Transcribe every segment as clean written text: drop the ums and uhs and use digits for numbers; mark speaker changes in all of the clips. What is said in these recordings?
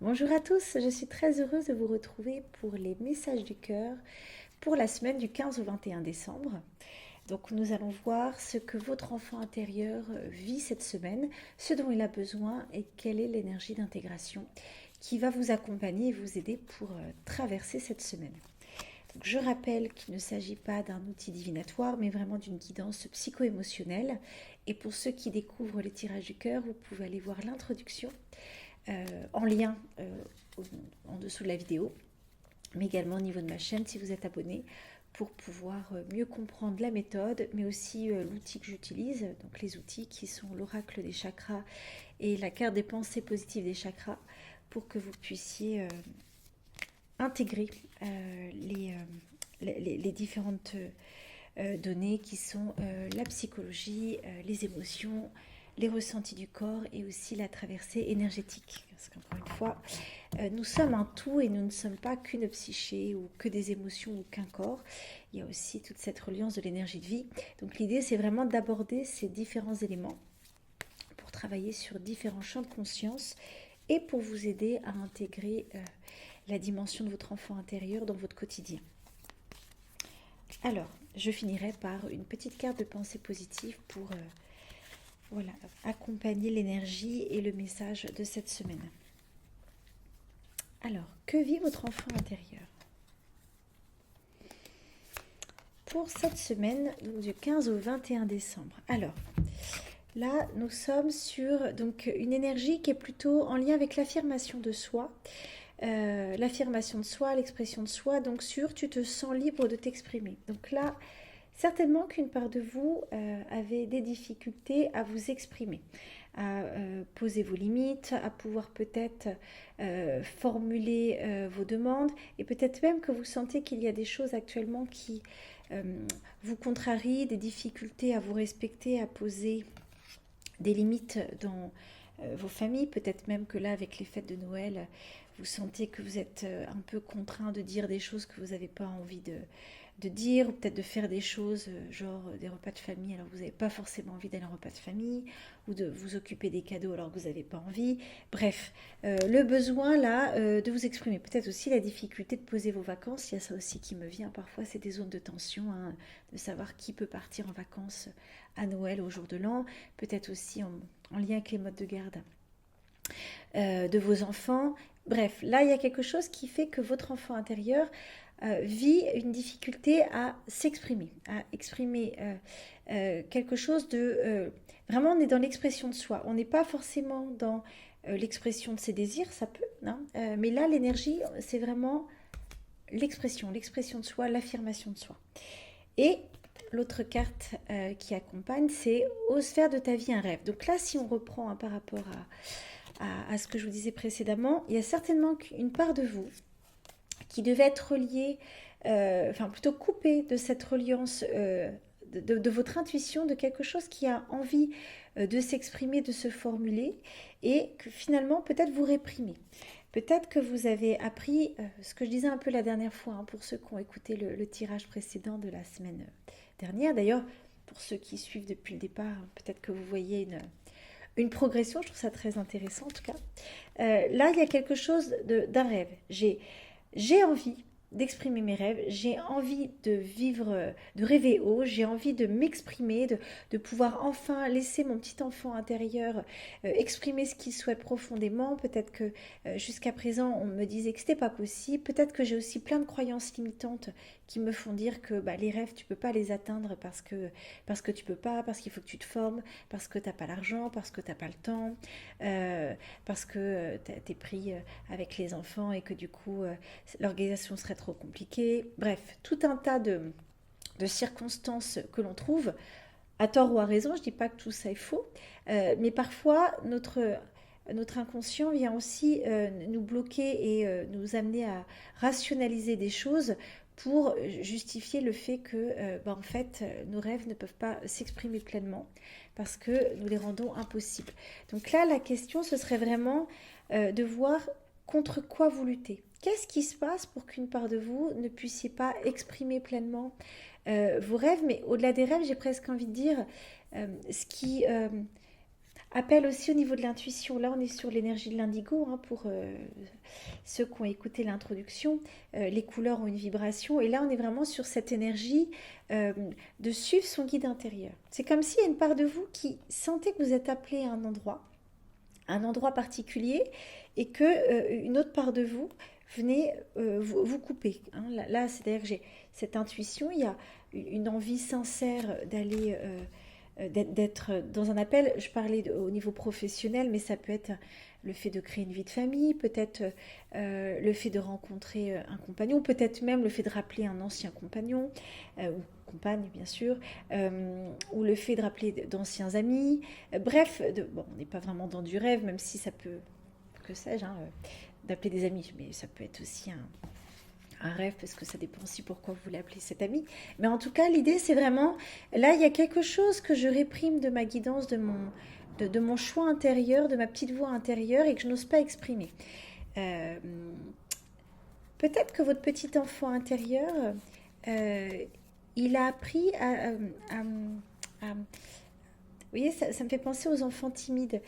Speaker 1: Bonjour à tous, je suis très heureuse de vous retrouver pour les messages du cœur pour la semaine du 15 au 21 décembre. Donc nous allons voir ce que votre enfant intérieur vit cette semaine, ce dont il a besoin et quelle est l'énergie d'intégration qui va vous accompagner et vous aider pour traverser cette semaine. Donc, je rappelle qu'il ne s'agit pas d'un outil divinatoire, mais vraiment d'une guidance psycho-émotionnelle. Et pour ceux qui découvrent les tirages du cœur, vous pouvez aller voir l'introduction en lien en dessous de la vidéo, mais également au niveau de ma chaîne si vous êtes abonné pour pouvoir mieux comprendre la méthode, mais aussi l'outil que j'utilise, donc les outils qui sont l'oracle des chakras et la carte des pensées positives des chakras, pour que vous puissiez intégrer les différentes données qui sont la psychologie, les émotions, les ressentis du corps et aussi la traversée énergétique. Parce qu'encore une fois, nous sommes un tout et nous ne sommes pas qu'une psyché ou que des émotions ou qu'un corps. Il y a aussi toute cette reliance de l'énergie de vie. Donc l'idée, c'est vraiment d'aborder ces différents éléments pour travailler sur différents champs de conscience et pour vous aider à intégrer la dimension de votre enfant intérieur dans votre quotidien. Alors, je finirai par une petite carte de pensée positive pour accompagner l'énergie et le message de cette semaine. Alors, que vit votre enfant intérieur? Pour cette semaine, donc du 15 au 21 décembre. Alors, là, nous sommes sur donc, une énergie qui est plutôt en lien avec l'affirmation de soi. L'affirmation de soi, l'expression de soi, donc sur tu te sens libre de t'exprimer. Donc là, certainement qu'une part de vous avait des difficultés à vous exprimer, à poser vos limites, à pouvoir peut-être formuler vos demandes, et peut-être même que vous sentez qu'il y a des choses actuellement qui vous contrarient, des difficultés à vous respecter, à poser des limites dans vos familles, peut-être même que là, avec les fêtes de Noël, vous sentez que vous êtes un peu contraint de dire des choses que vous n'avez pas envie de dire, ou peut-être de faire des choses, genre des repas de famille alors que vous n'avez pas forcément envie d'aller en repas de famille, ou de vous occuper des cadeaux alors que vous n'avez pas envie. Bref, le besoin là de vous exprimer. Peut-être aussi la difficulté de poser vos vacances, il y a ça aussi qui me vient parfois, c'est des zones de tension, hein, de savoir qui peut partir en vacances à Noël, au jour de l'an, peut-être aussi en lien avec les modes de garde de vos enfants. Bref, là, il y a quelque chose qui fait que votre enfant intérieur vit une difficulté à s'exprimer, à exprimer quelque chose de... vraiment, on est dans l'expression de soi. On n'est pas forcément dans l'expression de ses désirs, ça peut, hein, mais là, l'énergie, c'est vraiment l'expression de soi, l'affirmation de soi. Et l'autre carte qui accompagne, c'est ose faire de ta vie un rêve. Donc là, si on reprend par rapport à ce que je vous disais précédemment, il y a certainement une part de vous qui devait être reliée, enfin plutôt coupée de cette reliance de votre intuition, de quelque chose qui a envie de s'exprimer, de se formuler, et que finalement peut-être vous réprimez. Peut-être que vous avez appris ce que je disais un peu la dernière fois, hein, pour ceux qui ont écouté le tirage précédent de la semaine dernière. D'ailleurs, pour ceux qui suivent depuis le départ, peut-être que vous voyez une progression, je trouve ça très intéressant en tout cas. Là, il y a quelque chose d'un rêve. J'ai envie d'exprimer mes rêves, j'ai envie de vivre, de rêver haut, j'ai envie de m'exprimer, de pouvoir enfin laisser mon petit enfant intérieur exprimer ce qu'il souhaite profondément. Peut-être que jusqu'à présent on me disait que c'était pas possible, peut-être que j'ai aussi plein de croyances limitantes qui me font dire que les rêves tu peux pas les atteindre parce que tu peux pas, parce qu'il faut que tu te formes, parce que t'as pas l'argent, parce que t'as pas le temps, parce que t'es pris avec les enfants et que du coup l'organisation serait trop compliquée. Bref, tout un tas de circonstances que l'on trouve, à tort ou à raison, je ne dis pas que tout ça est faux, mais parfois notre inconscient vient aussi nous bloquer et nous amener à rationaliser des choses pour justifier le fait que en fait, nos rêves ne peuvent pas s'exprimer pleinement parce que nous les rendons impossibles. Donc là, la question, ce serait vraiment de voir contre quoi vous luttez. Qu'est-ce qui se passe pour qu'une part de vous ne puissiez pas exprimer pleinement vos rêves? Mais au-delà des rêves, j'ai presque envie de dire ce qui appelle aussi au niveau de l'intuition. Là, on est sur l'énergie de l'indigo, hein, pour ceux qui ont écouté l'introduction. Les couleurs ont une vibration. Et là, on est vraiment sur cette énergie euh, de suivre son guide intérieur. C'est comme s'il y a une part de vous qui sentait que vous êtes appelé à un endroit particulier, et que une autre part de vous venez vous couper. Hein. Là, c'est-à-dire que j'ai cette intuition, il y a une envie sincère d'aller... d'être dans un appel. Je parlais au niveau professionnel, mais ça peut être le fait de créer une vie de famille, peut-être le fait de rencontrer un compagnon, peut-être même le fait de rappeler un ancien compagnon, ou compagne bien sûr, ou le fait de rappeler d'anciens amis. Bref, bon, on n'est pas vraiment dans du rêve, même si ça peut, que sais-je, hein, d'appeler des amis, mais ça peut être aussi un rêve, parce que ça dépend aussi pourquoi vous voulez appeler cet ami. Mais en tout cas, l'idée, c'est vraiment, là, il y a quelque chose que je réprime de ma guidance, de mon choix intérieur, de ma petite voix intérieure, et que je n'ose pas exprimer. Euh, Peut-être que votre petit enfant intérieur, euh, il a appris à vous voyez, ça me fait penser aux enfants timides.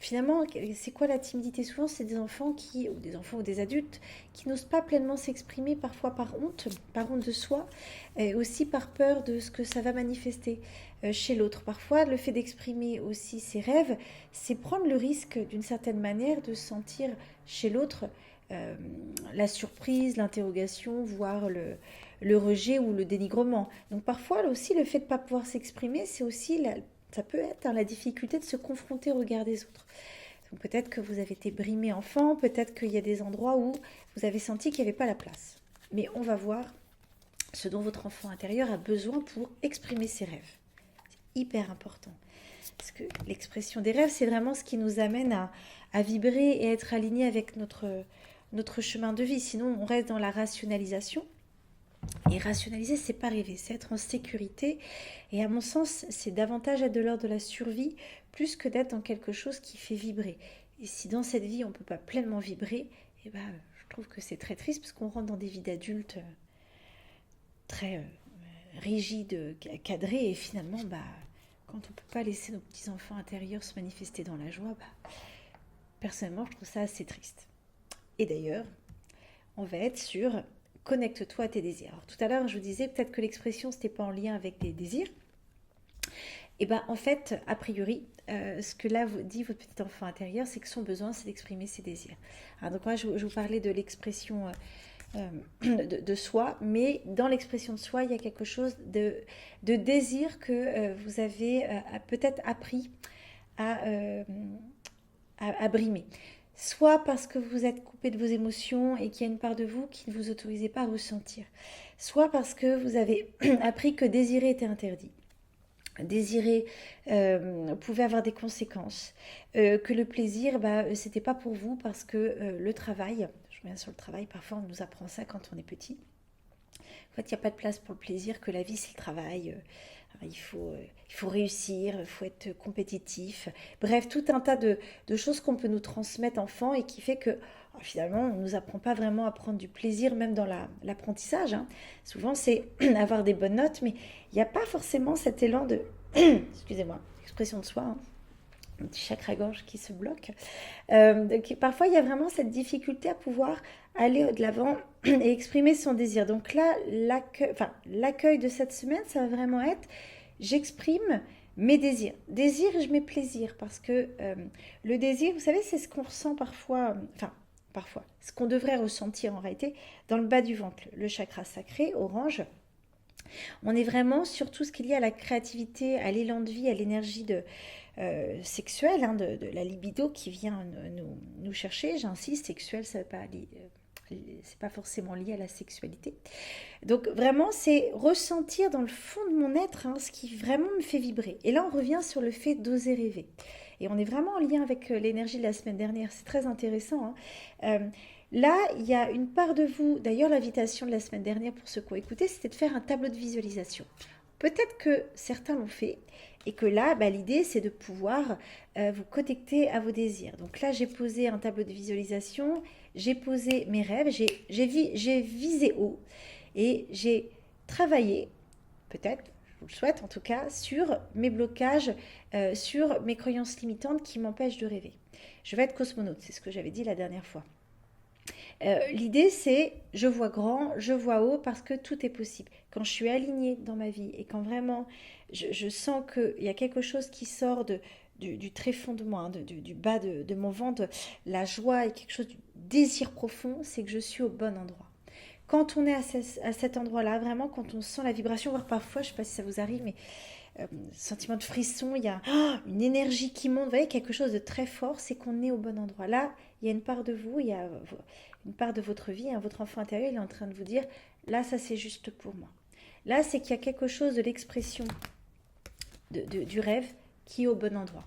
Speaker 1: Finalement, c'est quoi la timidité? Souvent, c'est des enfants ou des enfants ou des adultes qui n'osent pas pleinement s'exprimer, parfois par honte de soi, et aussi par peur de ce que ça va manifester chez l'autre. Parfois, le fait d'exprimer aussi ses rêves, c'est prendre le risque, d'une certaine manière, de sentir chez l'autre euh, la surprise, l'interrogation, voire le rejet ou le dénigrement. Donc parfois là aussi, le fait de ne pas pouvoir s'exprimer, c'est aussi ça peut être, hein, la difficulté de se confronter au regard des autres. Donc peut-être que vous avez été brimé enfant, peut-être qu'il y a des endroits où vous avez senti qu'il n'y avait pas la place. Mais on va voir ce dont votre enfant intérieur a besoin pour exprimer ses rêves. C'est hyper important. Parce que l'expression des rêves, c'est vraiment ce qui nous amène à vibrer et être aligné avec notre chemin de vie. Sinon, on reste dans la rationalisation. Et rationaliser, c'est pas rêver, c'est être en sécurité. Et à mon sens, c'est davantage être de l'ordre de la survie, plus que d'être dans quelque chose qui fait vibrer. Et si dans cette vie, on ne peut pas pleinement vibrer, eh ben, je trouve que c'est très triste, parce qu'on rentre dans des vies d'adultes très rigides, cadrées, et finalement, quand on ne peut pas laisser nos petits-enfants intérieurs se manifester dans la joie, personnellement, je trouve ça assez triste. Et d'ailleurs, on va être sur connecte-toi à tes désirs. Alors, tout à l'heure, je vous disais peut-être que l'expression, c'était pas en lien avec des désirs. Et en fait, a priori, ce que là vous dit votre petit enfant intérieur, c'est que son besoin, c'est d'exprimer ses désirs. Alors, donc moi, je vous parlais de l'expression de soi, mais dans l'expression de soi, il y a quelque chose de désir que vous avez peut-être appris à brimer. Soit parce que vous êtes coupé de vos émotions et qu'il y a une part de vous qui ne vous autorisez pas à ressentir. Soit parce que vous avez appris que désirer était interdit. Désirer pouvait avoir des conséquences. Que le plaisir, c'était pas pour vous parce que le travail, je reviens sur le travail, parfois on nous apprend ça quand on est petit. En fait, il n'y a pas de place pour le plaisir, que la vie c'est le travail. Il faut réussir, il faut être compétitif. Bref, tout un tas de choses qu'on peut nous transmettre enfant et qui fait que finalement, on ne nous apprend pas vraiment à prendre du plaisir, même dans l'apprentissage. Hein. Souvent, c'est avoir des bonnes notes, mais il n'y a pas forcément cet élan de... Excusez-moi, expression de soi, hein. Un petit chakra-gorge qui se bloque. Parfois, il y a vraiment cette difficulté à pouvoir aller de l'avant et exprimer son désir. Donc là, l'accueil de cette semaine, ça va vraiment être, j'exprime mes désirs. Désir, je mets plaisir, parce que le désir, vous savez, c'est ce qu'on ressent parfois, ce qu'on devrait ressentir en réalité, dans le bas du ventre, le chakra sacré, orange. On est vraiment sur tout ce qui est lié à la créativité, à l'élan de vie, à l'énergie sexuelle, hein, de la libido qui vient nous chercher. J'insiste, sexuelle, ça veut pas c'est pas forcément lié à la sexualité. Donc vraiment, c'est ressentir dans le fond de mon être, hein, ce qui vraiment me fait vibrer. Et là, on revient sur le fait d'oser rêver. Et on est vraiment en lien avec l'énergie de la semaine dernière. C'est très intéressant. Hein. Là, il y a une part de vous, d'ailleurs l'invitation de la semaine dernière pour ceux qui ont écouté, c'était de faire un tableau de visualisation. Peut-être que certains l'ont fait et que là, l'idée, c'est de pouvoir vous connecter à vos désirs. Donc là, j'ai posé un tableau de visualisation, j'ai posé mes rêves, j'ai visé haut et j'ai travaillé, peut-être, vous le souhaite en tout cas, sur mes blocages, sur mes croyances limitantes qui m'empêchent de rêver. Je vais être cosmonaute, c'est ce que j'avais dit la dernière fois. L'idée c'est, je vois grand, je vois haut parce que tout est possible. Quand je suis alignée dans ma vie et quand vraiment je sens qu'il y a quelque chose qui sort du tréfonds de moi, du bas de mon ventre, la joie et quelque chose du désir profond, c'est que je suis au bon endroit. Quand on est à cet endroit-là, vraiment, quand on sent la vibration, voire parfois, je ne sais pas si ça vous arrive, mais sentiment de frisson, il y a une énergie qui monte, vous voyez, quelque chose de très fort, c'est qu'on est au bon endroit. Là, il y a une part de vous, il y a une part de votre vie, hein, votre enfant intérieur, il est en train de vous dire, là, ça c'est juste pour moi. Là, c'est qu'il y a quelque chose de l'expression du rêve qui est au bon endroit.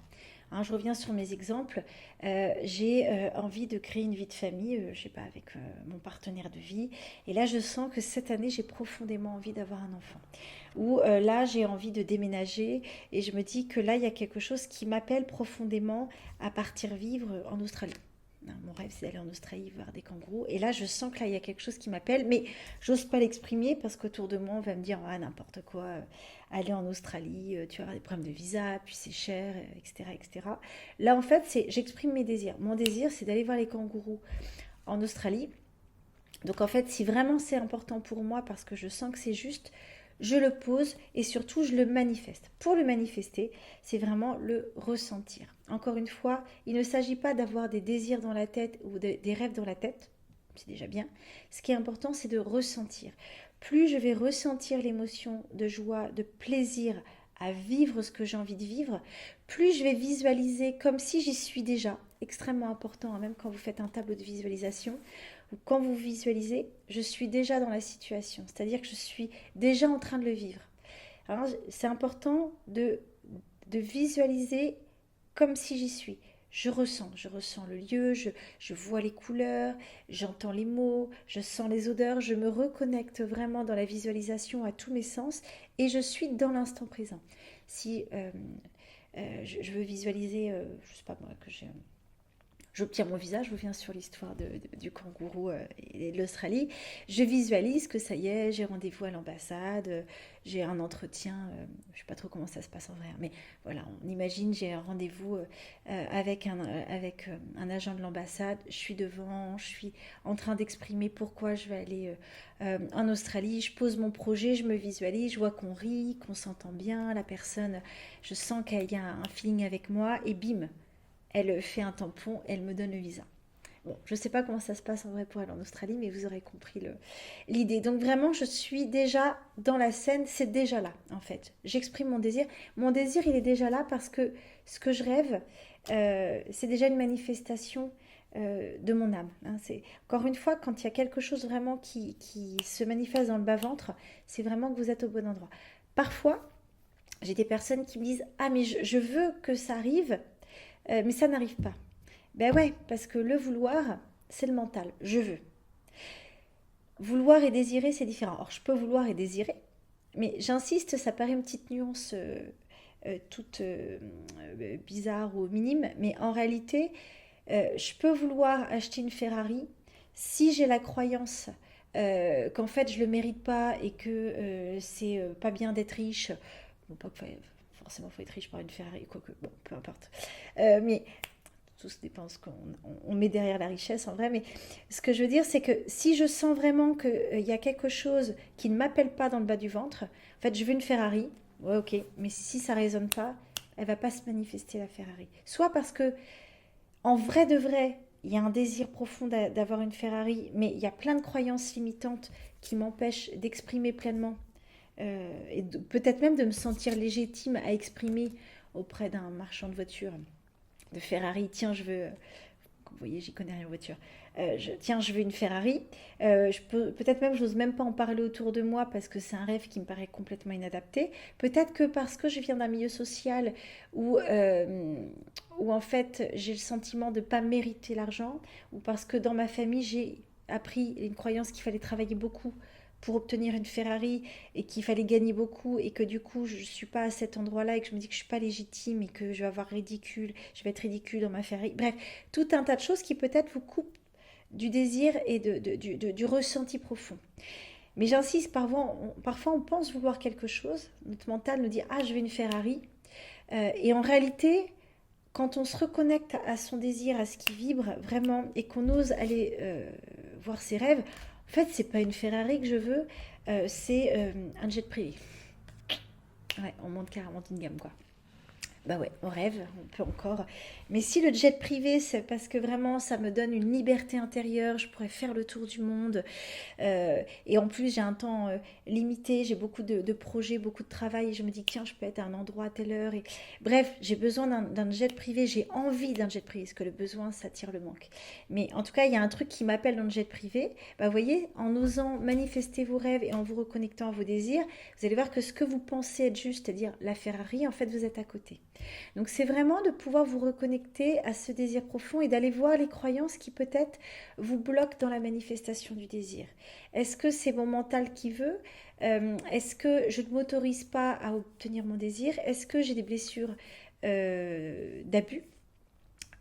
Speaker 1: Hein, je reviens sur mes exemples. J'ai envie de créer une vie de famille, je sais pas, avec mon partenaire de vie. Et là, je sens que cette année, j'ai profondément envie d'avoir un enfant. Ou là, j'ai envie de déménager et je me dis que là, il y a quelque chose qui m'appelle profondément à partir vivre en Australie. Mon rêve, c'est d'aller en Australie voir des kangourous. Et là, je sens que là, il y a quelque chose qui m'appelle, mais j'ose pas l'exprimer parce qu'autour de moi, on va me dire ah, n'importe quoi, aller en Australie, tu vas avoir des problèmes de visa, puis c'est cher, etc., etc. Là, en fait, j'exprime mes désirs. Mon désir, c'est d'aller voir les kangourous en Australie. Donc, en fait, si vraiment c'est important pour moi parce que je sens que c'est juste, je le pose et surtout je le manifeste. Pour le manifester, c'est vraiment le ressentir. Encore une fois, il ne s'agit pas d'avoir des désirs dans la tête ou des rêves dans la tête, c'est déjà bien. Ce qui est important, c'est de ressentir. Plus je vais ressentir l'émotion de joie, de plaisir à vivre ce que j'ai envie de vivre, plus je vais visualiser comme si j'y suis déjà. Extrêmement important, hein, même quand vous faites un tableau de visualisation, ou quand vous visualisez, je suis déjà dans la situation, c'est-à-dire que je suis déjà en train de le vivre. Alors, c'est important de visualiser comme si j'y suis. Je ressens le lieu, je vois les couleurs, j'entends les mots, je sens les odeurs, je me reconnecte vraiment dans la visualisation à tous mes sens et je suis dans l'instant présent. Si je veux visualiser, je sais pas moi, que j'obtiens mon visa, je reviens sur l'histoire du kangourou et de l'Australie. Je visualise que ça y est, j'ai rendez-vous à l'ambassade, j'ai un entretien, je ne sais pas trop comment ça se passe en vrai, mais voilà, on imagine, j'ai un rendez-vous avec un agent de l'ambassade, je suis devant, je suis en train d'exprimer pourquoi je vais aller en Australie, je pose mon projet, je me visualise, je vois qu'on rit, qu'on s'entend bien, la personne, je sens qu'il y a un feeling avec moi, et bim, elle fait un tampon, elle me donne le visa. Bon, je ne sais pas comment ça se passe en vrai pour aller en Australie, mais vous aurez compris l'idée. Donc vraiment, je suis déjà dans la scène, c'est déjà là en fait. J'exprime mon désir. Mon désir, il est déjà là parce que ce que je rêve, c'est déjà une manifestation de mon âme. Hein. C'est, encore une fois, quand il y a quelque chose vraiment qui se manifeste dans le bas-ventre, c'est vraiment que vous êtes au bon endroit. Parfois, j'ai des personnes qui me disent « Ah, mais je veux que ça arrive », mais ça n'arrive pas. Ben ouais, parce que le vouloir, c'est le mental. Je veux. Vouloir et désirer, c'est différent. Alors, je peux vouloir et désirer, mais j'insiste, ça paraît une petite nuance toute bizarre ou minime, mais en réalité, je peux vouloir acheter une Ferrari si j'ai la croyance qu'en fait, je ne le mérite pas et que c'est pas bien d'être riche. Bon, pas que forcément, il faut être riche par une Ferrari, quoique, bon, peu importe. Mais tout dépend ce qu'on met derrière la richesse en vrai, mais ce que je veux dire, c'est que si je sens vraiment qu'il y a quelque chose qui ne m'appelle pas dans le bas du ventre, en fait, je veux une Ferrari, ouais, ok, mais si ça ne résonne pas, elle ne va pas se manifester la Ferrari. Soit parce que, en vrai de vrai, il y a un désir profond d'avoir une Ferrari, mais il y a plein de croyances limitantes qui m'empêchent d'exprimer pleinement et peut-être même de me sentir légitime à exprimer auprès d'un marchand de voitures, de Ferrari, tiens, je veux, vous voyez, j'y connais rien en voiture, tiens, je veux une Ferrari, peut-être même, j'ose même pas en parler autour de moi parce que c'est un rêve qui me paraît complètement inadapté, peut-être que parce que je viens d'un milieu social où en fait, j'ai le sentiment de ne pas mériter l'argent, ou parce que dans ma famille, j'ai appris une croyance qu'il fallait travailler beaucoup pour obtenir une Ferrari et qu'il fallait gagner beaucoup et que du coup je ne suis pas à cet endroit-là et que je me dis que je ne suis pas légitime et que je vais être ridicule dans ma Ferrari. Bref, tout un tas de choses qui peut-être vous coupent du désir et du ressenti profond. Mais j'insiste, parfois on pense vouloir quelque chose, notre mental nous dit ah je veux une Ferrari. Et en réalité, quand on se reconnecte à son désir, à ce qui vibre vraiment, et qu'on ose aller voir ses rêves, en fait c'est pas une Ferrari que je veux, c'est un jet privé. Ouais, on monte carrément d'une gamme quoi. Bah ouais, on rêve, on peut encore. Mais si le jet privé, c'est parce que vraiment ça me donne une liberté intérieure, je pourrais faire le tour du monde. Et en plus, j'ai un temps limité, j'ai beaucoup de projets, beaucoup de travail. Et je me dis, tiens, je peux être à un endroit à telle heure. Et... Bref, j'ai besoin d'un jet privé, j'ai envie d'un jet privé, parce que le besoin, ça tire le manque. Mais en tout cas, il y a un truc qui m'appelle dans le jet privé. Bah, vous voyez, en osant manifester vos rêves et en vous reconnectant à vos désirs, vous allez voir que ce que vous pensez être juste, c'est-à-dire la Ferrari, en fait, vous êtes à côté. Donc c'est vraiment de pouvoir vous reconnecter à ce désir profond et d'aller voir les croyances qui peut-être vous bloquent dans la manifestation du désir. Est-ce que c'est mon mental qui veut? Est-ce que je ne m'autorise pas à obtenir mon désir? Est-ce que j'ai des blessures d'abus?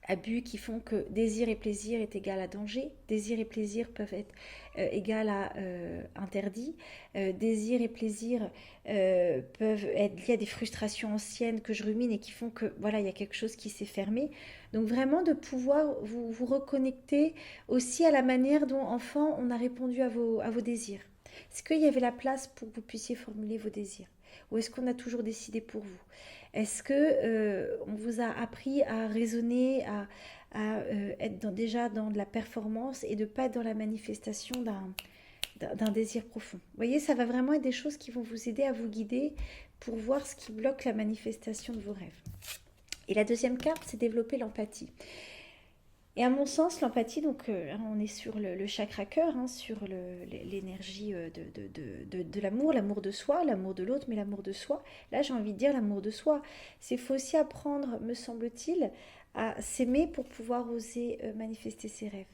Speaker 1: Abus qui font que désir et plaisir est égal à danger, désir et plaisir peuvent être égal à interdit, désir et plaisir peuvent être liés à des frustrations anciennes que je rumine et qui font que voilà, il y a quelque chose qui s'est fermé. Donc vraiment de pouvoir vous reconnecter aussi à la manière dont enfant on a répondu à vos désirs. Est-ce qu'il y avait la place pour que vous puissiez formuler vos désirs? Ou est-ce qu'on a toujours décidé pour vous? Est-ce que on vous a appris à raisonner, à être déjà dans de la performance et de ne pas être dans la manifestation d'un désir profond? Vous voyez, ça va vraiment être des choses qui vont vous aider à vous guider pour voir ce qui bloque la manifestation de vos rêves. Et la deuxième carte, c'est développer l'empathie. Et à mon sens, l'empathie, donc on est sur le chakra cœur, hein, sur l'énergie de l'amour, l'amour de soi, l'amour de l'autre, mais l'amour de soi. Là, j'ai envie de dire l'amour de soi. C'est faut aussi apprendre, me semble-t-il, à s'aimer pour pouvoir oser manifester ses rêves.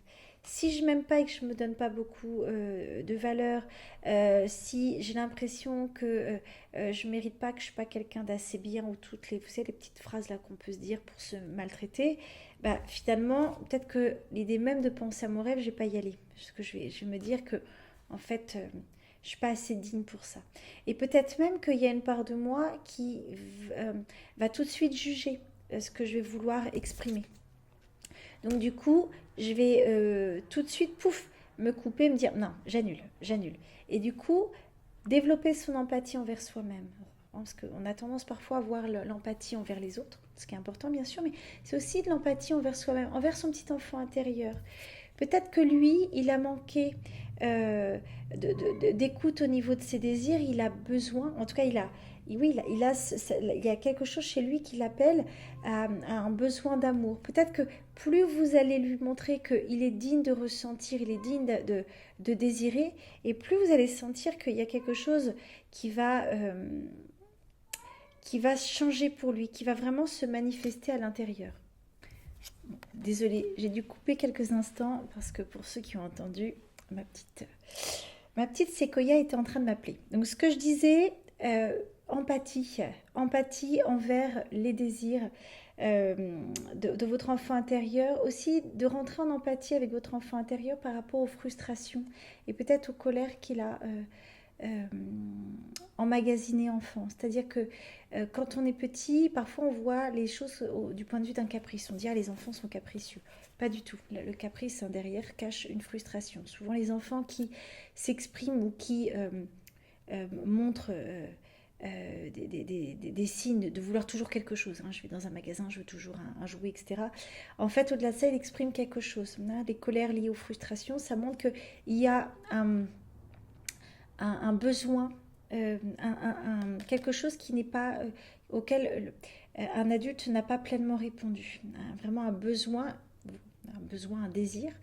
Speaker 1: Si je m'aime pas et que je me donne pas beaucoup de valeur, si j'ai l'impression que je mérite pas, que je suis pas quelqu'un d'assez bien, ou toutes les, vous savez, les petites phrases là qu'on peut se dire pour se maltraiter, bah, finalement, peut-être que l'idée même de penser à mon rêve, je vais pas y aller. Parce que je vais me dire que, en fait, je suis pas assez digne pour ça. Et peut-être même qu'il y a une part de moi qui euh, va tout de suite juger ce que je vais vouloir exprimer. Donc du coup, je vais tout de suite, pouf, me couper, me dire non, j'annule, j'annule. Et du coup, développer son empathie envers soi-même. Parce qu'on a tendance parfois à voir l'empathie envers les autres, ce qui est important bien sûr, mais c'est aussi de l'empathie envers soi-même, envers son petit enfant intérieur. Peut-être que lui, il a manqué d'écoute au niveau de ses désirs, il a besoin, en tout cas oui, il y a quelque chose chez lui qui l'appelle à un besoin d'amour. Peut-être que plus vous allez lui montrer qu'il est digne de ressentir, il est digne de désirer, et plus vous allez sentir qu'il y a quelque chose qui va changer pour lui, qui va vraiment se manifester à l'intérieur. Désolée, j'ai dû couper quelques instants parce que pour ceux qui ont entendu, ma petite séquoia était en train de m'appeler. Donc ce que je disais, empathie, empathie envers les désirs de votre enfant intérieur, aussi de rentrer en empathie avec votre enfant intérieur par rapport aux frustrations et peut-être aux colères qu'il a emmagasinées enfant. C'est-à-dire que quand on est petit, parfois on voit les choses du point de vue d'un caprice. On dit ah, les enfants sont capricieux. Pas du tout. Le caprice derrière cache une frustration. Souvent les enfants qui s'expriment ou qui montrent des signes de vouloir toujours quelque chose. Hein. Je vais dans un magasin, je veux toujours un jouet, etc. En fait, au-delà de ça, il exprime quelque chose. Hein. Les colères liées aux frustrations, ça montre qu'il y a un besoin, quelque chose qui n'est pas auquel un adulte n'a pas pleinement répondu. Vraiment un besoin, un désir.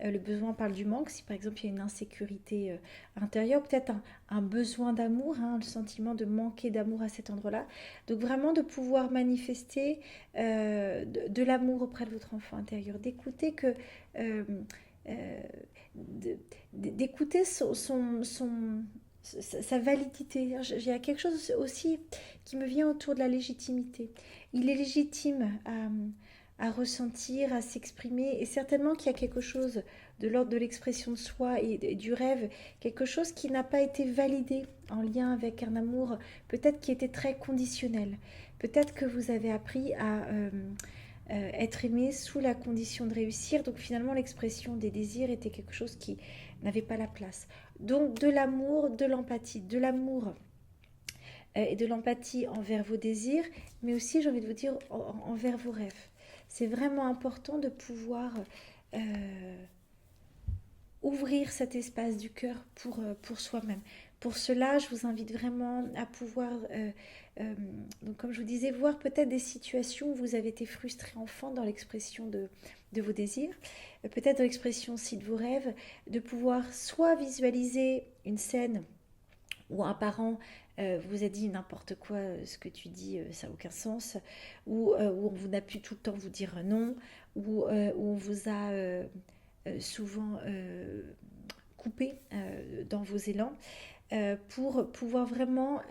Speaker 1: Le besoin parle du manque. Si par exemple il y a une insécurité intérieure, peut-être un besoin d'amour, hein, le sentiment de manquer d'amour à cet endroit-là. Donc vraiment de pouvoir manifester de l'amour auprès de votre enfant intérieur, d'écouter que d'écouter sa validité. Il y a quelque chose aussi qui me vient autour de la légitimité. Il est légitime à ressentir, à s'exprimer. Et certainement qu'il y a quelque chose de l'ordre de l'expression de soi et du rêve, quelque chose qui n'a pas été validé en lien avec un amour, peut-être qui était très conditionnel. Peut-être que vous avez appris à être aimé sous la condition de réussir. Donc finalement, l'expression des désirs était quelque chose qui n'avait pas la place. Donc de l'amour, de l'empathie, de l'amour et de l'empathie envers vos désirs, mais aussi, j'ai envie de vous dire, envers vos rêves. C'est vraiment important de pouvoir ouvrir cet espace du cœur pour soi-même. Pour cela, je vous invite vraiment à pouvoir, donc comme je vous disais, voir peut-être des situations où vous avez été frustré enfant dans l'expression de vos désirs, peut-être dans l'expression aussi de vos rêves, de pouvoir soit visualiser une scène où un parent vous a dit n'importe quoi, ce que tu dis, ça n'a aucun sens, ou où on vous n'a pu tout le temps vous dire non, ou où on vous a souvent coupé dans vos élans, pour pouvoir vraiment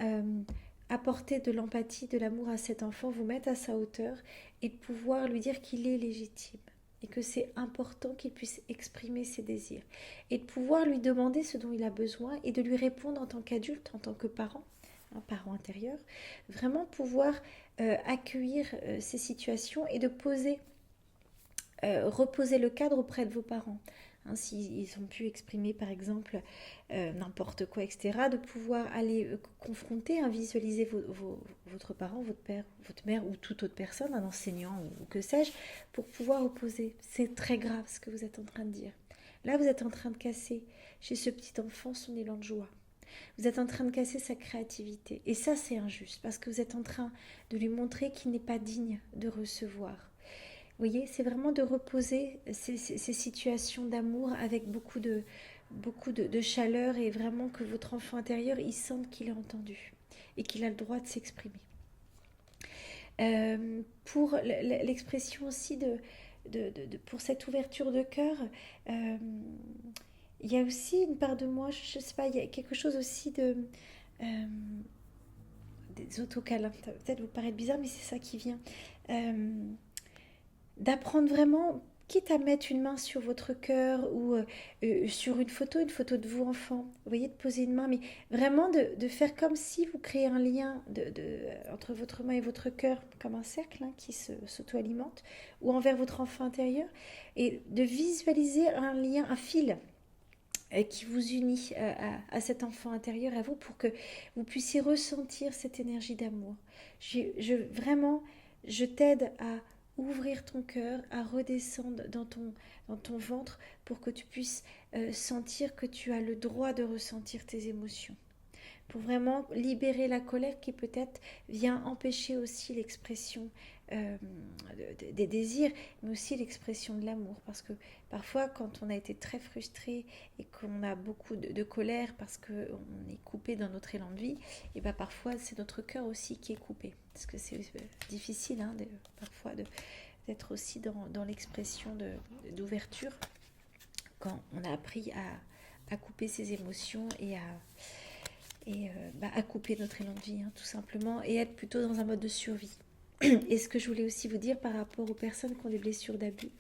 Speaker 1: apporter de l'empathie, de l'amour à cet enfant, vous mettre à sa hauteur et de pouvoir lui dire qu'il est légitime et que c'est important qu'il puisse exprimer ses désirs et de pouvoir lui demander ce dont il a besoin et de lui répondre en tant qu'adulte, en tant que parent, un parent intérieur, vraiment pouvoir accueillir ces situations et de reposer le cadre auprès de vos parents. Hein, s'ils ont pu exprimer par exemple n'importe quoi, etc., de pouvoir aller confronter, visualiser votre parent, votre père, votre mère ou toute autre personne, un enseignant ou que sais-je, pour pouvoir opposer. C'est très grave ce que vous êtes en train de dire. Là, vous êtes en train de casser chez ce petit enfant son élan de joie. Vous êtes en train de casser sa créativité. Et ça, c'est injuste parce que vous êtes en train de lui montrer qu'il n'est pas digne de recevoir. Vous voyez, c'est vraiment de reposer ces situations d'amour avec beaucoup de chaleur et vraiment que votre enfant intérieur, il sente qu'il est entendu et qu'il a le droit de s'exprimer. Pour l'expression aussi pour cette ouverture de cœur, il y a aussi une part de moi, je ne sais pas, il y a quelque chose aussi des autocâlins, peut-être vous paraître bizarre, mais c'est ça qui vient. D'apprendre vraiment, quitte à mettre une main sur votre cœur ou sur une photo de vous enfant, vous voyez, de poser une main, mais vraiment de faire comme si vous créez un lien entre votre main et votre cœur, comme un cercle qui s'auto-alimente, ou envers votre enfant intérieur, et de visualiser un lien, un fil qui vous unit cet enfant intérieur, à vous, pour que vous puissiez ressentir cette énergie d'amour. Vraiment, je t'aide à ouvrir ton cœur, à redescendre dans ton ventre pour que tu puisses sentir que tu as le droit de ressentir tes émotions. Pour vraiment libérer la colère qui peut-être vient empêcher aussi l'expression des désirs, mais aussi l'expression de l'amour. Parce que parfois, quand on a été très frustré et qu'on a beaucoup de colère parce qu'on est coupé dans notre élan de vie, et bien parfois c'est notre cœur aussi qui est coupé. Parce que c'est difficile parfois d'être aussi dans l'expression d'ouverture quand on a appris à couper ses émotions et à couper notre élan de vie, tout simplement, et être plutôt dans un mode de survie. Et ce que je voulais aussi vous dire par rapport aux personnes qui ont des blessures d'abus,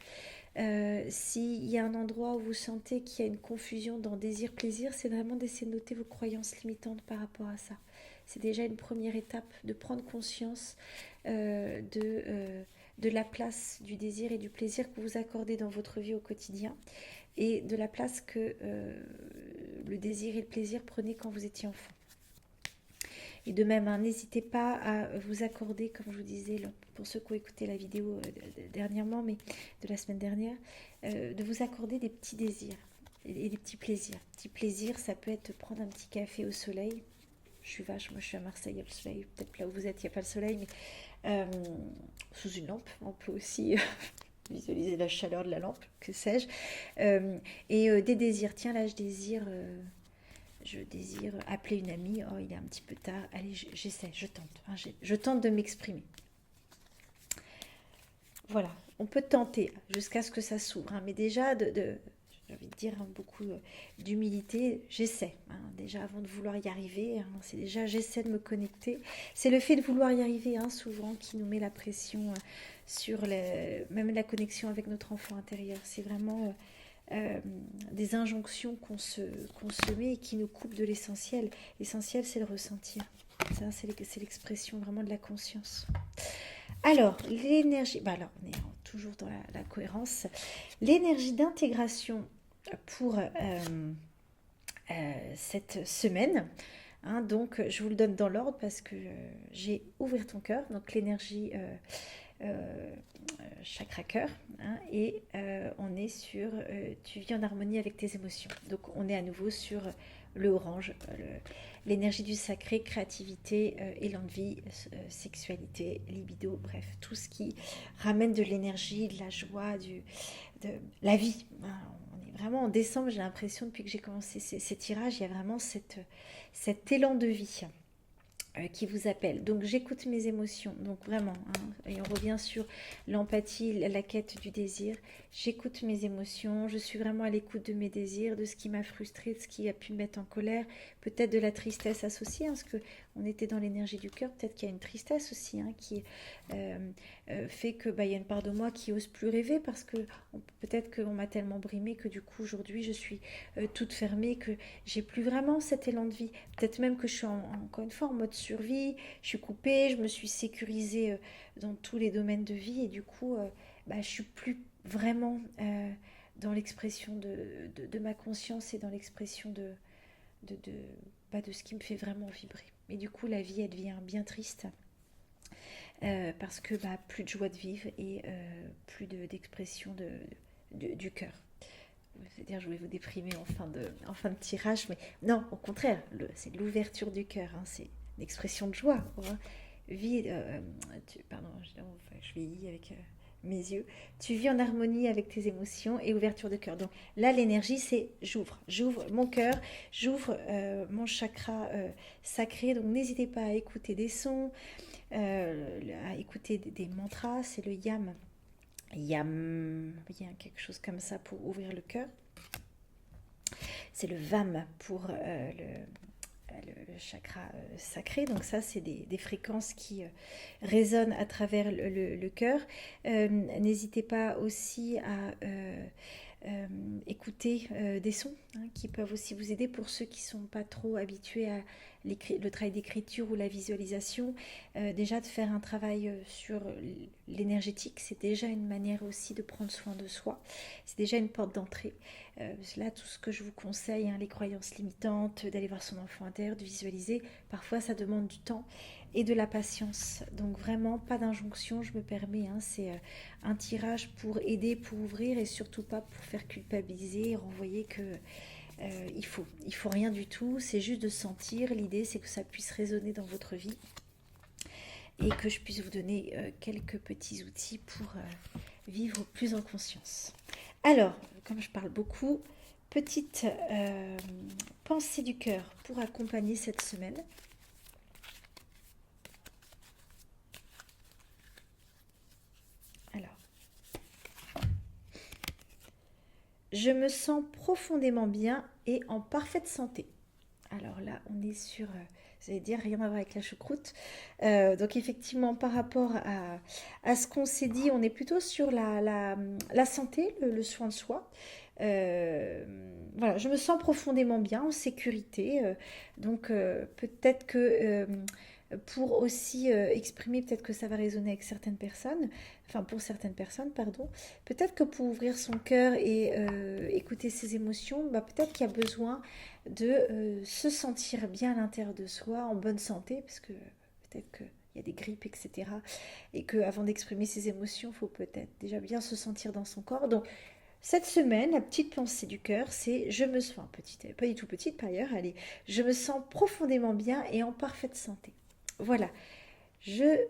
Speaker 1: s'il y a un endroit où vous sentez qu'il y a une confusion dans désir-plaisir, c'est vraiment d'essayer de noter vos croyances limitantes par rapport à ça. C'est déjà une première étape de prendre conscience de la place du désir et du plaisir que vous accordez dans votre vie au quotidien et de la place que le désir et le plaisir prenaient quand vous étiez enfant. Et de même, n'hésitez pas à vous accorder, comme je vous disais, pour ceux qui ont écouté la vidéo dernièrement, mais de la semaine dernière, de vous accorder des petits désirs et des petits plaisirs. Petits plaisirs, ça peut être prendre un petit café au soleil. Je suis vache, moi je suis à Marseille, il y a le soleil. Peut-être là où vous êtes, il n'y a pas le soleil, mais sous une lampe, on peut aussi visualiser la chaleur de la lampe, que sais-je. Et des désirs. Tiens, là, je désire appeler une amie. Oh, il est un petit peu tard. Allez, j'essaie, je tente. Je tente de m'exprimer. Voilà, on peut tenter jusqu'à ce que ça s'ouvre. Mais déjà, j'ai envie de dire, hein, beaucoup d'humilité. J'essaie, hein, déjà avant de vouloir y arriver, hein, c'est déjà j'essaie de me connecter. C'est le fait de vouloir y arriver, hein, souvent qui nous met la pression sur même la connexion avec notre enfant intérieur. C'est vraiment des injonctions qu'on se met et qui nous coupent de l'essentiel. L'essentiel, c'est le ressentir. Ça, c'est l'expression vraiment de la conscience. Alors, l'énergie, bah alors on est toujours dans la cohérence. L'énergie d'intégration pour cette semaine. Hein, donc, je vous le donne dans l'ordre parce que j'ai ouvert ton cœur. Donc, l'énergie chakra cœur. Hein, et on est sur tu vis en harmonie avec tes émotions. Donc, on est à nouveau sur le orange, l'énergie du sacré, créativité, élan de vie, sexualité, libido, bref, tout ce qui ramène de l'énergie, de la joie, de la vie. On est vraiment en décembre, j'ai l'impression, depuis que j'ai commencé ces tirages, il y a vraiment cet élan de vie qui vous appelle. Donc j'écoute mes émotions, donc vraiment, hein, et on revient sur l'empathie, la quête du désir. J'écoute mes émotions, je suis vraiment à l'écoute de mes désirs, de ce qui m'a frustré, de ce qui a pu me mettre en colère, peut-être de la tristesse associée, hein, parce que on était dans l'énergie du cœur, peut-être qu'il y a une tristesse aussi, hein, qui fait que il y a une part de moi qui ose plus rêver, parce que peut-être qu'on m'a tellement brimée que du coup aujourd'hui je suis toute fermée, que j'ai plus vraiment cet élan de vie. Peut-être même que je suis encore une fois en mode survie, je suis coupée, je me suis sécurisée dans tous les domaines de vie et du coup je suis plus vraiment dans l'expression de ma conscience et dans l'expression de ce qui me fait vraiment vibrer. Et du coup la vie elle devient bien triste parce que plus de joie de vivre et plus d'expression du cœur. C'est-à-dire, je vais vous déprimer en fin de tirage, mais non, au contraire, c'est l'ouverture du cœur, hein, c'est l'expression de joie. Hein. Pardon, je vieillis avec mes yeux. Tu vis en harmonie avec tes émotions et ouverture de cœur. Donc là, l'énergie, c'est j'ouvre mon cœur, j'ouvre mon chakra sacré. Donc n'hésitez pas à écouter des sons, à écouter des mantras. C'est le yam. Yam, il y a quelque chose comme ça pour ouvrir le cœur. C'est le vam pour le chakra sacré. Donc ça, c'est des fréquences qui résonnent à travers le cœur. N'hésitez pas aussi à écouter des sons, hein, qui peuvent aussi vous aider pour ceux qui ne sont pas trop habitués à le travail d'écriture ou la visualisation. Déjà de faire un travail sur l'énergétique, c'est déjà une manière aussi de prendre soin de soi. C'est déjà une porte d'entrée. Là, tout ce que je vous conseille, hein, les croyances limitantes, d'aller voir son enfant intérieur, de visualiser, parfois ça demande du temps et de la patience. Donc vraiment, pas d'injonction, je me permets, hein, c'est un tirage pour aider, pour ouvrir et surtout pas pour faire culpabiliser et renvoyer que il faut rien du tout, c'est juste de sentir. L'idée, c'est que ça puisse résonner dans votre vie et que je puisse vous donner quelques petits outils pour vivre plus en conscience. Alors, comme je parle beaucoup, petite pensée du cœur pour accompagner cette semaine. Alors, je me sens profondément bien et en parfaite santé. Alors là, on est sur, vous allez dire, rien à voir avec la choucroute. Donc effectivement, par rapport à ce qu'on s'est dit, on est plutôt sur la santé, le soin de soi. Voilà, je me sens profondément bien, en sécurité. Donc peut-être que pour aussi exprimer, peut-être que ça va résonner avec certaines personnes, enfin pour certaines personnes, pardon. Peut-être que pour ouvrir son cœur et écouter ses émotions, peut-être qu'il y a besoin de se sentir bien à l'intérieur de soi, en bonne santé, parce que peut-être qu'il y a des grippes, etc. Et qu'avant d'exprimer ses émotions, il faut peut-être déjà bien se sentir dans son corps. Donc, cette semaine, la petite pensée du cœur, c'est je me sens petite, pas du tout petite par ailleurs, allez, je me sens profondément bien et en parfaite santé. Voilà, je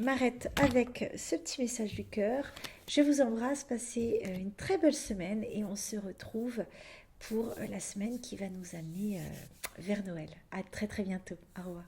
Speaker 1: m'arrête avec ce petit message du cœur. Je vous embrasse, passez une très belle semaine et on se retrouve pour la semaine qui va nous amener vers Noël. À très très bientôt. Au revoir.